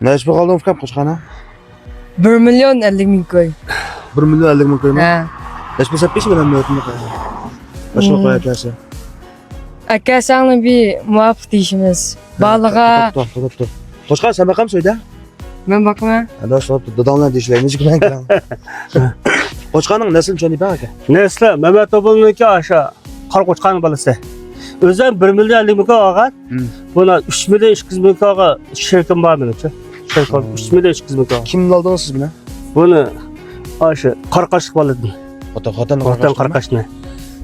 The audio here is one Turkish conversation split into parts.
Neş bu kaldım fıkap koçkana? 1.050.000 koy. 1 milyon 50 bin koyma. Ha. Neş bu sepmiş mi lan mevtinde koyma? Başka koya kese. Aka sana bir muaf dişimiz. Balığa. Dur. Koçkan sen bakalım söyle. Ben bakma. Hadi hoş bulduk. Dadanlar dişleri. Necik ben kiram. Koçkanın neslini çöni bak. Nesli Mehmet Oğlu'nunki aşağı kar koçkan balısı. Özden 1 milyon 50 bin ağa. Buna 3 milyon 200 bin ağa şirkin var mı? Şirkin 3 milyon 200 bin ağa. Kimin aldınız siz buna? Bunu aşağı karkaşlık balığı. Ortadan Karkaşlık.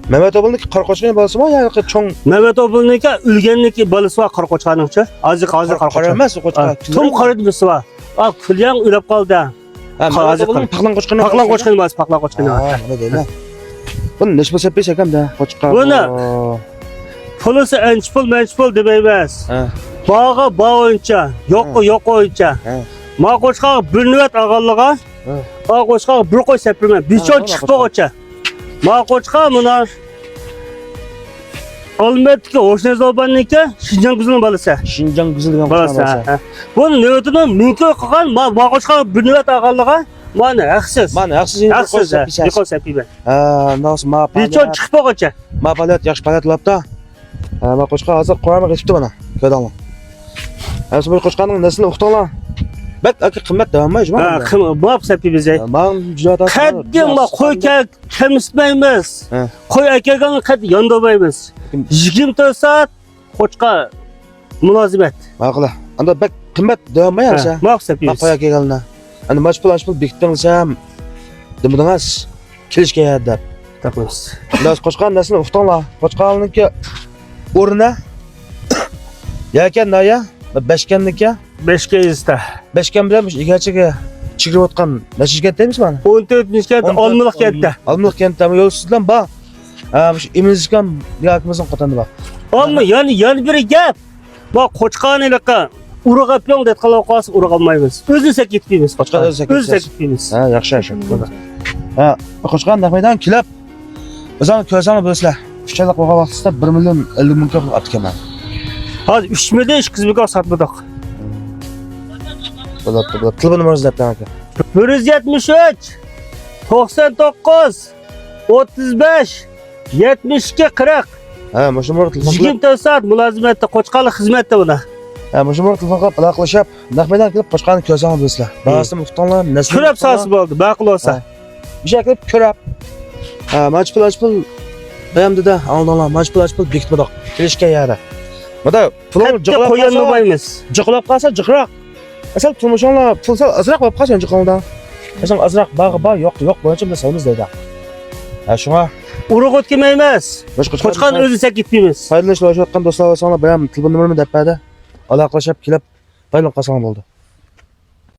Mehmet Oğlu'nunki karkoçkan balısı mı? Yani çoğun. Mehmet Oğlu'nunki ülgenlik balısı var kar koçkanınki. Azıcık kar koçkan. Karamaz o koçkan. Tüm karıdımısı var. Al külyen ülep kaldı. Mehmet Oğlu'nun paklan koçkanı. Paklan koçkanı var, paklan koçkanı var. Ne değil lan. Bunu neş bu sepmiş ekam da koçkan. Bunu- Pulusu ençpul demeymez. Ha. Bağı bağ oyunca, yok oyunca. Ha. Ma koçkan bir nüvet ağalığa. Ma koçkan bir koy sepirme. Bir Ha, çon ona çıkpa koça. Ma koçkan bunlar. Almetki hoşnez olbanlıki Şincan kızının balısı. Şincan güzel diyen Balısı. koçkan balısı. Bunun nüvetini mümkün kakan ma koçkan bir nüvet ağalığa. Ma ne haksız. Bana haksız yine Haksız. sepmiş. Bir koy sepirme. Nasıl ma Bir çon çıkpa koça. ma palet yaxshi palet lapta. Ma qo'shqa hozir qo'yama ketibdi mana. Ko'rdingmi? Hozir bu qo'shqaning naslini uqtinglar. Bak aka qimmat davommaydi Ha, mana. bu sepir bize. Men juda Kaddim ma koy kemismaymiz. Ha. Koy akagan kad yondamaymiz. 20 saat qo'chqa munozibat. Maqula. Anda bak qimmat davomay yaxshi. Ma Ma sepir. qo'ya kelganlar. Ani mashpul bekitdingsam demdingiz kelishga yadab. Tapmiz. Biz qo'shqan naslini uqtinglar. Qo'shqanniki o'rni yakan naya beshkanniki 5 keyizda. beshkan bilan egachiga chigirib o'tgan nashishgan deymiz mana. 14 kent olmiliq kentda. Almıq kentdami yo'lsizdan ba. Shu imizgan yakimizin qotandi bak. Olma yani bir gap. Bak qo'chqani ilaqa urg'ab yo'q deb qala qolsa urg'olmaymiz. O'zi ketmaymiz. Qo'chqan o'zi ketmaymiz. Ha, yaxshi. Ha, qo'chqan naqmaydan kilab. O'zing ko'rsanglar bo'lsizlar. Uchala qo'ygan vaqtida 1 milyon 50 ming qilib atkaman. Hozir 3 milyon 200 ming sotmadik. Bo'ladi. Telefon numarangizni ayting aka. 173 99 35 72 40. Ha, mana shu numar telefon qilib. 20 soat mulozimatda qo'chqali xizmatda buni. Ha, mana shu numar telefon qilib aloqalashib, naqmaydan kelib qo'chqanni ko'rsanglar bo'lsizlar. Bahasini uqtinglar, nasib. Ko'rab so'si bo'ldi, ma'qul bo'lsa. Bir şey qilib ko'rab. Ha, majbul bayamdida oldinglar, majbul bekitmadoq. Kelishga yara. Mana pulni Jiqlab qo'ygan bo'lmaymiz. jiqlab qolsa jiqroq. Asal turmushinglar pulsa azroq bo'lib qolsa jiqlangdan. Asal azroq bag'i bor, yo'q bo'yicha biz savimiz deydi. Ha, shunga Urug' o'tkamaymiz. Qo'chqan o'zi ketmaymiz. foydalanishlayotgan do'stlar bo'lsanglar, bayam telefon numarimni deb berdi. Aloqalashib kelib, foydalanib qolsanglar bo'ldi.